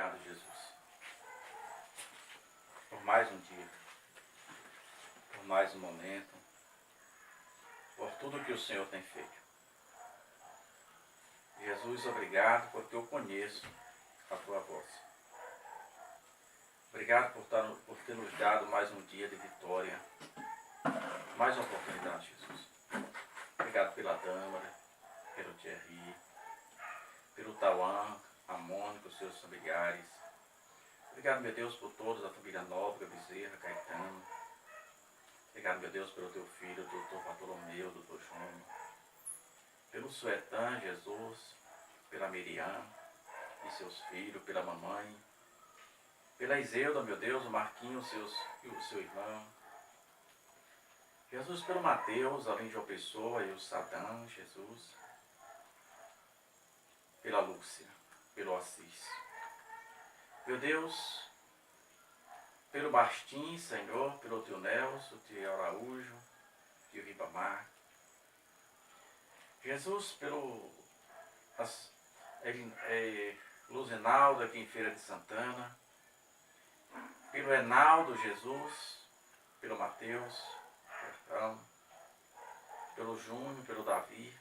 obrigado, Jesus, por mais um dia, por mais um momento, por tudo que o Senhor tem feito. Jesus, obrigado porque eu conheço a tua voz. Obrigado por ter nos dado mais um dia de vitória, mais uma oportunidade, Jesus. Obrigado pela Dâmara, pelo Thierry, pelo Tauan, a Mônica, os seus familiares. Obrigado, meu Deus, por todos, a família Nóbrega, Bezerra, Caetano. Obrigado, meu Deus, pelo teu filho, o doutor Bartolomeu, o doutor João. Pelo Suetan, Jesus, pela Miriam e seus filhos, pela mamãe. Pela Iselda, meu Deus, o Marquinho e o seu irmão. Jesus, pelo Mateus, além de uma pessoa, e o Sadam, Jesus. Pela Lúcia, pelo Assis. Meu Deus, pelo Bastim, Senhor, pelo tio Nelson, tio Araújo, tio Ribamar. Jesus, pelo Luzinaldo aqui em Feira de Santana. Pelo Enaldo, Jesus, pelo Mateus, pelo Júnior, pelo Davi,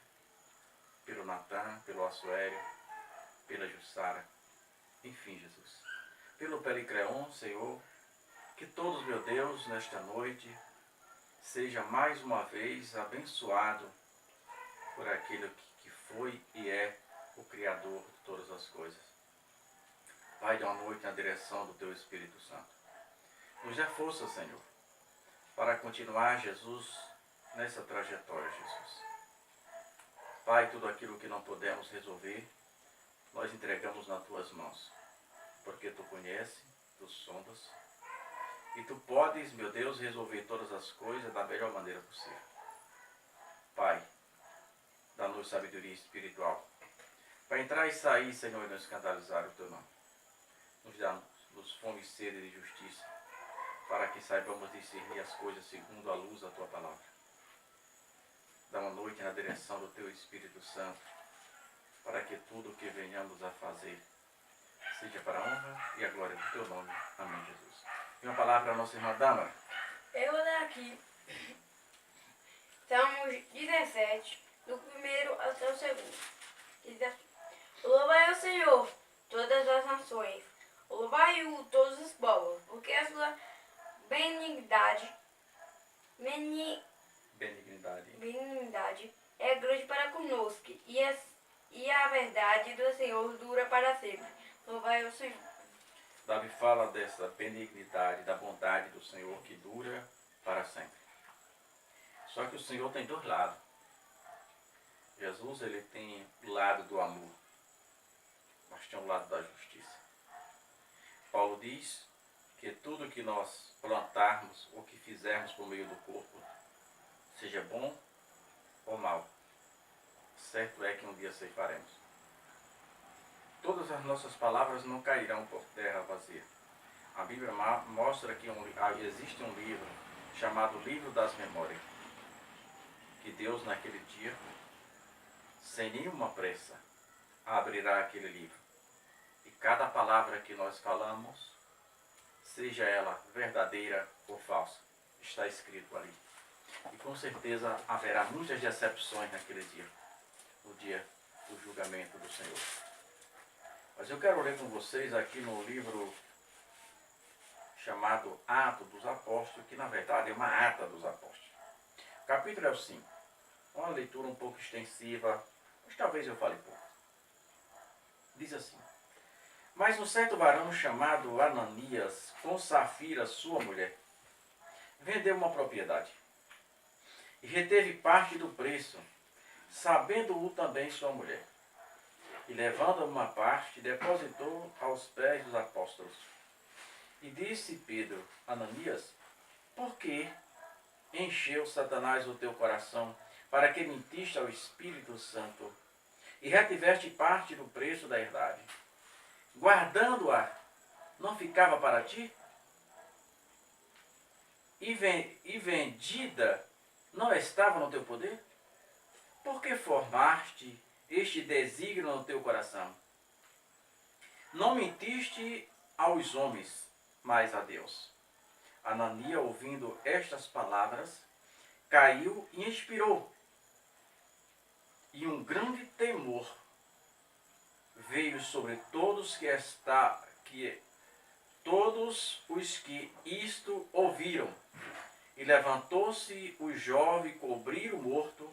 pelo Natan, pelo Assuério, pela Jussara, enfim, Jesus. Pelo Pericreon, Senhor, que todos, meu Deus, nesta noite, seja mais uma vez abençoado por aquele que foi e é o Criador de todas as coisas. Pai, de uma noite na direção do Teu Espírito Santo. Nos dê força, Senhor, para continuar, Jesus, nessa trajetória, Jesus. Pai, tudo aquilo que não podemos resolver, nós entregamos nas Tuas mãos, porque Tu conheces, Tu sondas, e Tu podes, meu Deus, resolver todas as coisas da melhor maneira possível. Pai, dá-nos sabedoria espiritual, para entrar e sair, Senhor, e não escandalizar o Teu nome. Nos fome e sede de justiça, para que saibamos discernir as coisas segundo a luz da Tua palavra. Dá uma noite na direção do Teu Espírito Santo, para que tudo o que venhamos a fazer seja para a honra e a glória do Teu nome. Amém, Jesus. E uma palavra para a nossa irmã Dama. Eu vou dar aqui Salmos 17, do primeiro até o segundo. Diz assim: Louvai ao Senhor, todas as nações, louvai-o todos os povos, porque a sua benignidade é grande para conosco, e a verdade do Senhor dura para sempre. Louvai ao Senhor. Davi fala dessa benignidade, da bondade do Senhor que dura para sempre. Só que o Senhor tem dois lados. Jesus, ele tem o lado do amor, mas tem o lado da justiça. Paulo diz que tudo que nós plantarmos ou que fizermos por meio do corpo, seja bom ou mal, certo é que um dia ceifaremos. Todas as nossas palavras não cairão por terra vazia. A Bíblia mostra que existe um livro chamado Livro das Memórias, que Deus naquele dia, sem nenhuma pressa, abrirá aquele livro. E cada palavra que nós falamos, seja ela verdadeira ou falsa, está escrito ali. E com certeza haverá muitas decepções naquele dia, no dia do julgamento do Senhor. Mas eu quero ler com vocês aqui no livro chamado Atos dos Apóstolos, que na verdade é uma ata dos apóstolos. O capítulo é o 5. Uma leitura um pouco extensiva, mas talvez eu fale pouco. Diz assim: Mas um certo varão chamado Ananias, com Safira, sua mulher, vendeu uma propriedade e reteve parte do preço, sabendo-o também sua mulher. E levando uma parte, depositou aos pés dos apóstolos. E disse Pedro: Ananias, por que encheu Satanás o teu coração, para que mentiste ao Espírito Santo, e retiveste parte do preço da herdade? Guardando-a, não ficava para ti? E vendida, não estava no teu poder? Por que formaste este desígnio no teu coração? não mentiste aos homens, mas a Deus. Ananias, ouvindo estas palavras, caiu e expirou. E um grande temor veio sobre todos todos os que isto ouviram. E levantou-se o jovem, cobriu o morto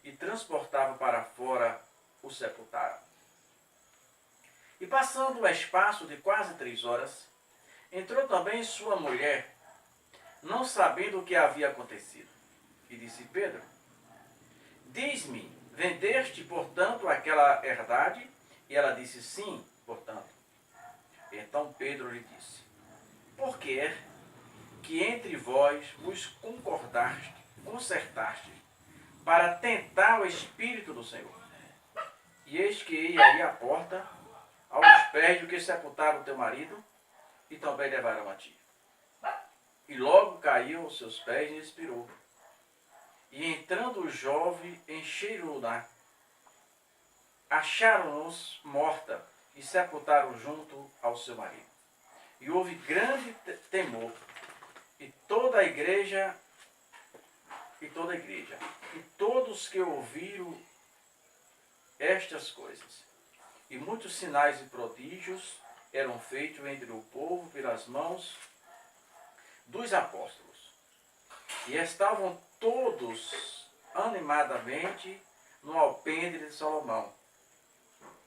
e transportava para fora o sepultaram. E passando o espaço de quase 3 horas, entrou também sua mulher, não sabendo o que havia acontecido. E disse: Pedro, diz-me, vendeste, portanto, aquela herdade? E ela disse: sim, portanto. Então Pedro lhe disse: por que é que entre vós vos consertaste, para tentar o Espírito do Senhor? E eis que ei aí à porta, aos pés do que sepultaram o teu marido, e também levaram a ti. E logo caiu aos seus pés e expirou. E entrando o jovem, encheram-na, acharam-nos morta e sepultaram junto ao seu marido. E houve grande temor, e toda a igreja, e todos que ouviram estas coisas. E muitos sinais e prodígios eram feitos entre o povo pelas mãos dos apóstolos. E estavam todos animadamente no alpendre de Salomão.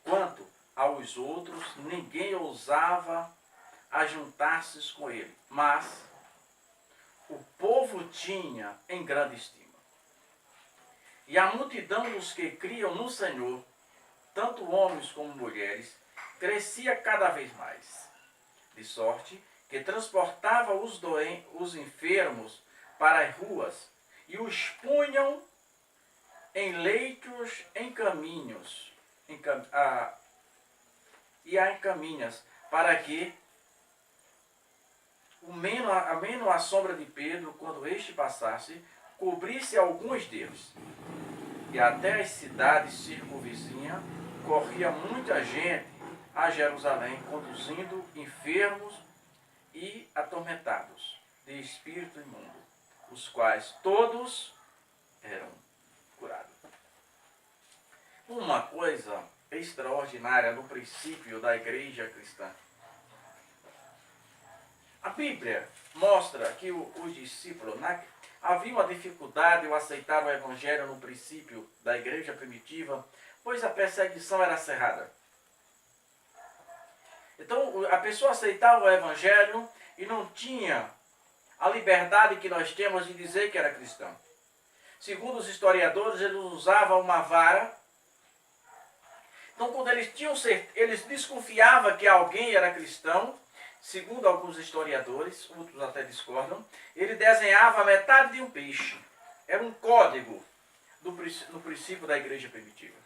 Quanto aos outros, ninguém ousava ajuntar-se com ele, mas o povo tinha em grande estima. E a multidão dos que criam no Senhor, tanto homens como mulheres, crescia cada vez mais, de sorte que transportava os enfermos para as ruas e os punham em leitos, em caminhos, em caminhas, para que, ameno a sombra de Pedro, quando este passasse, cobrisse alguns deles. E até as cidades circunvizinhas corria muita gente a Jerusalém, conduzindo enfermos e atormentados de espírito imundo, os quais todos eram curados. Uma coisa extraordinária no princípio da igreja cristã. A Bíblia mostra que os discípulos havia uma dificuldade em aceitar o evangelho no princípio da igreja primitiva, pois a perseguição era cerrada. Então a pessoa aceitava o evangelho e não tinha a liberdade que nós temos de dizer que era cristão. Segundo os historiadores, eles usavam uma vara. Então, quando eles desconfiavam que alguém era cristão, segundo alguns historiadores, outros até discordam, ele desenhava a metade de um peixe. Era um código no princípio da igreja primitiva.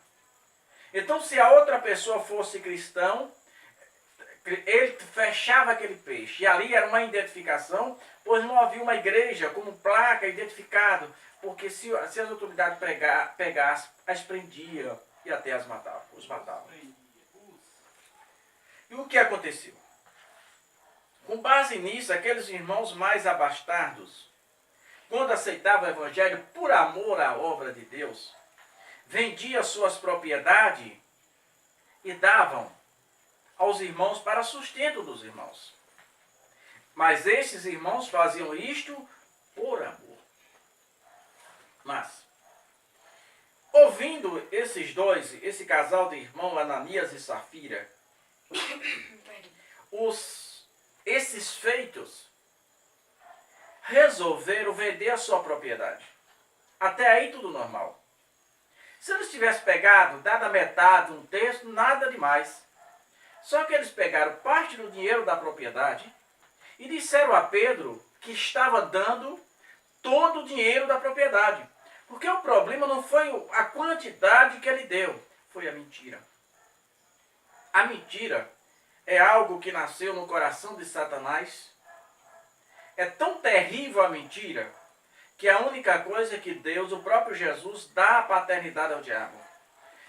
Então, se a outra pessoa fosse cristão, ele fechava aquele peixe. E ali era uma identificação, pois não havia uma igreja como placa identificado, porque se as autoridades pegassem, as prendiam e até os matavam. E o que aconteceu? Com base nisso, aqueles irmãos mais abastardos, quando aceitavam o evangelho por amor à obra de Deus, vendiam suas propriedades e davam aos irmãos para sustento dos irmãos. Mas esses irmãos faziam isto por amor. Mas, ouvindo esse casal de irmãos, Ananias e Safira, esses feitos, resolveram vender a sua propriedade. Até aí tudo normal. Se eles tivessem pegado, dado a metade, um terço, nada demais. Só que eles pegaram parte do dinheiro da propriedade e disseram a Pedro que estava dando todo o dinheiro da propriedade. Porque o problema não foi a quantidade que ele deu, foi a mentira. A mentira é algo que nasceu no coração de Satanás. É tão terrível a mentira que a única coisa que Deus, o próprio Jesus, dá a paternidade ao diabo.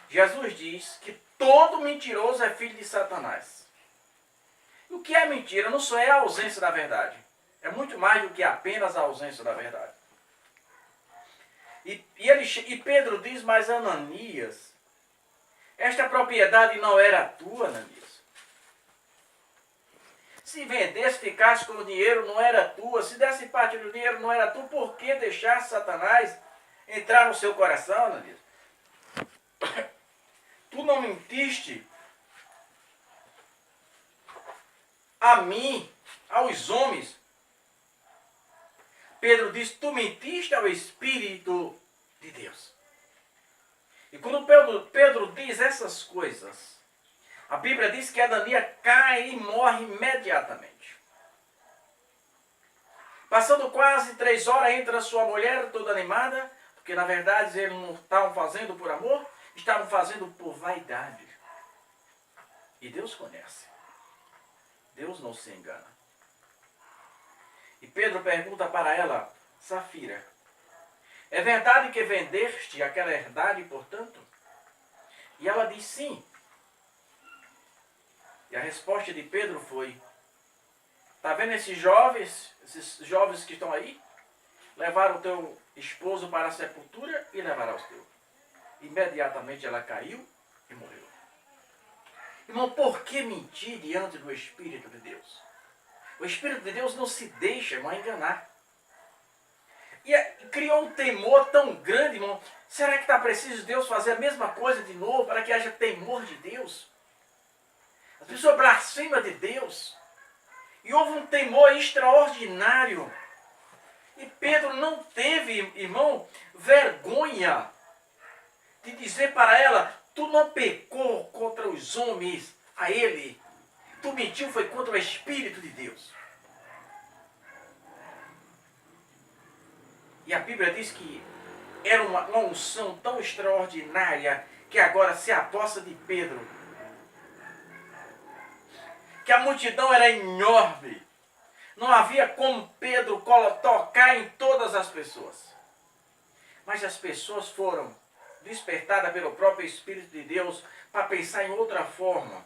Jesus diz que todo mentiroso é filho de Satanás. que é mentira não só é a ausência da verdade. É muito mais do que apenas a ausência da verdade. E Pedro diz, mas Ananias, esta propriedade não era tua, Ananias. Se vendesse, ficasse com o dinheiro, não era tua. Se desse parte do dinheiro, não era tu. Por que deixar Satanás entrar no seu coração, Ananias? Tu não mentiste a mim, aos homens. Pedro diz, tu mentiste ao Espírito de Deus. E quando Pedro diz essas coisas, a Bíblia diz que Ananias cai e morre imediatamente. Passando quase 3 horas, entra sua mulher toda animada, porque na verdade eles não estavam fazendo por amor, estavam fazendo por vaidade. E Deus conhece. Deus não se engana. E Pedro pergunta para ela, Safira, é verdade que vendeste aquela herdade, portanto? E ela diz sim. E a resposta de Pedro foi, está vendo esses jovens que estão aí? Levaram o teu esposo para a sepultura e levará os teus. Imediatamente ela caiu e morreu. Irmão, por que mentir diante do Espírito de Deus? O Espírito de Deus não se deixa, irmão, enganar. E criou um temor tão grande, irmão. Será que está preciso Deus fazer a mesma coisa de novo para que haja temor de Deus? As pessoas blasfemam de Deus. E houve um temor extraordinário. E Pedro não teve, irmão, vergonha de dizer para ela, tu não pecou contra os homens, a ele. Tu mentiu, foi contra o Espírito de Deus. E a Bíblia diz que era uma unção tão extraordinária que agora se apossa de Pedro. Que a multidão era enorme. Não havia como Pedro tocar em todas as pessoas. Mas as pessoas foram despertadas pelo próprio Espírito de Deus para pensar em outra forma.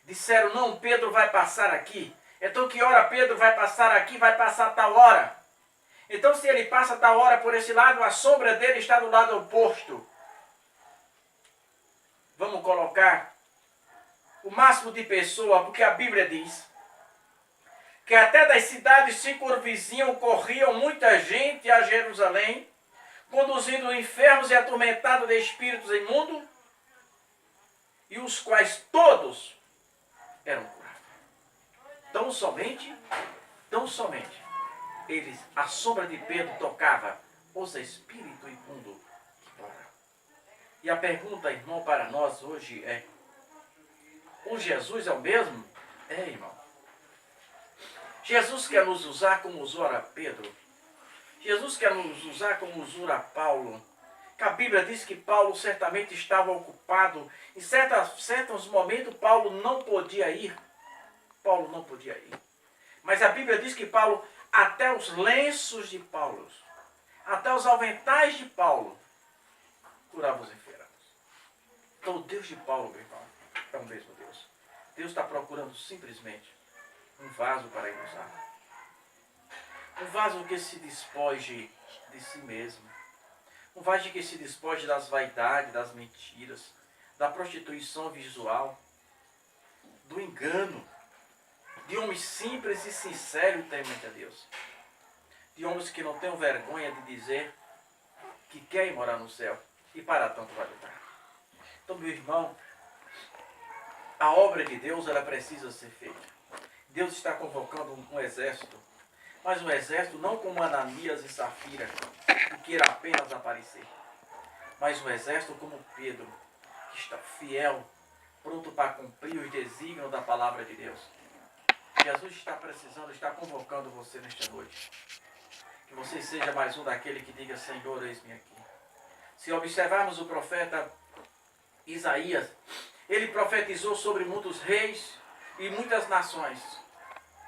Disseram, não, Pedro vai passar aqui. Então que hora Pedro vai passar aqui? Vai passar tal hora. Então se ele passa tal hora por esse lado, a sombra dele está do lado oposto. Vamos colocar o máximo de pessoa, porque a Bíblia diz que até das cidades circunvizinhas corriam muita gente a Jerusalém, conduzindo enfermos e atormentados de espíritos imundos, e os quais todos eram curados. Tão somente, a sombra de Pedro tocava os espíritos imundos de fora. E a pergunta, irmão, para nós hoje é, o Jesus é o mesmo? É, irmão. Jesus quer nos usar como usou a Pedro. Jesus quer nos usar como usou a Paulo. Que a Bíblia diz que Paulo certamente estava ocupado. Em certos momentos Paulo não podia ir. Mas a Bíblia diz que Paulo, até os lenços de Paulo, até os aventais de Paulo, curava os enfermos. Então o Deus de Paulo, meu irmão, é o mesmo Deus. Deus está procurando simplesmente um vaso para ele usar. Um vaso que se despoje de si mesmo. Um vaso que se despoje das vaidades, das mentiras, da prostituição visual, do engano. De homens simples e sinceros temente a Deus. De homens que não têm vergonha de dizer que querem morar no céu. E para tanto vai lutar. Então, meu irmão, a obra de Deus, ela precisa ser feita. Deus está convocando um exército. Mas um exército não como Ananias e Safira, que queira apenas aparecer. Mas um exército como Pedro, que está fiel, pronto para cumprir os desígnios da palavra de Deus. Jesus está convocando você nesta noite. Que você seja mais um daquele que diga, Senhor, eis-me aqui. Se observarmos o profeta Isaías, ele profetizou sobre muitos reis e muitas nações.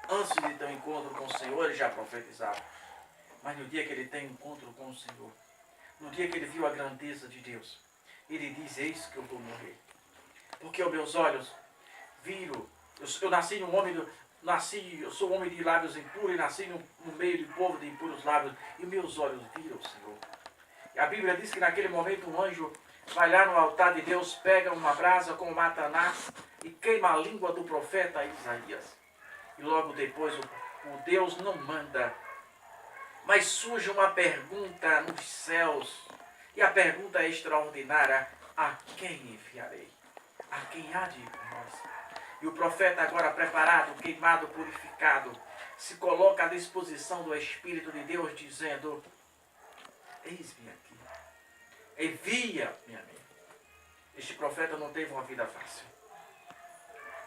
Antes de ter um encontro com o Senhor, ele já profetizava. Mas no dia que ele tem um encontro com o Senhor, no dia que ele viu a grandeza de Deus, ele diz, eis que eu vou morrer. Porque os meus olhos viram Eu nasci num homem, eu sou homem de lábios impuros e nasci no meio de povo de impuros lábios. E meus olhos viram o Senhor. E a Bíblia diz que naquele momento um anjo vai lá no altar de Deus, pega uma brasa com Matanás e queima a língua do profeta Isaías. E logo depois o Deus não manda. Mas surge uma pergunta nos céus. E a pergunta é extraordinária. A quem enviarei? A quem há de ir por nós? E o profeta agora preparado, queimado, purificado, se coloca à disposição do Espírito de Deus dizendo: eis-me aqui. Envia-me a mim. Este profeta não teve uma vida fácil.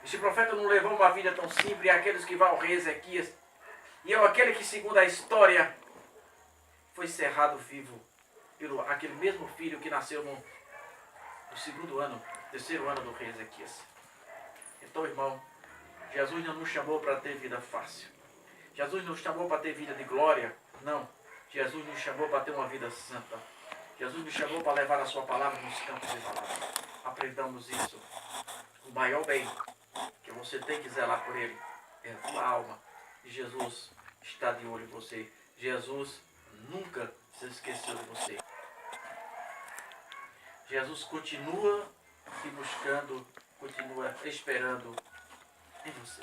Este profeta não levou uma vida tão simples. É aqueles que vão ao rei Ezequias. E é aquele que, segundo a história, foi cerrado vivo pelo aquele mesmo filho que nasceu no terceiro ano do rei Ezequias. Então, irmão, Jesus não nos chamou para ter vida fácil. Jesus nos chamou para ter vida de glória. Não. Jesus nos chamou para ter uma vida santa. Jesus nos chamou para levar a sua palavra nos campos de batalha. Aprendamos isso. O maior bem que você tem que zelar por ele é a tua alma. E Jesus está de olho em você. Jesus nunca se esqueceu de você. Jesus continua te buscando, continua esperando em você.